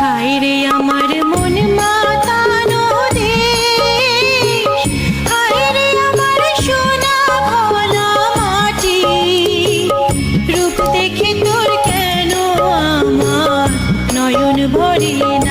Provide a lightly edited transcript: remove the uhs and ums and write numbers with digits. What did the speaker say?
হায় রে আমার মন মাতানো দেশ, হায় রে আমার সোনা ভোলা মাটি। রূপ দেখে তোর কেন আমার নয়ন ভরে না।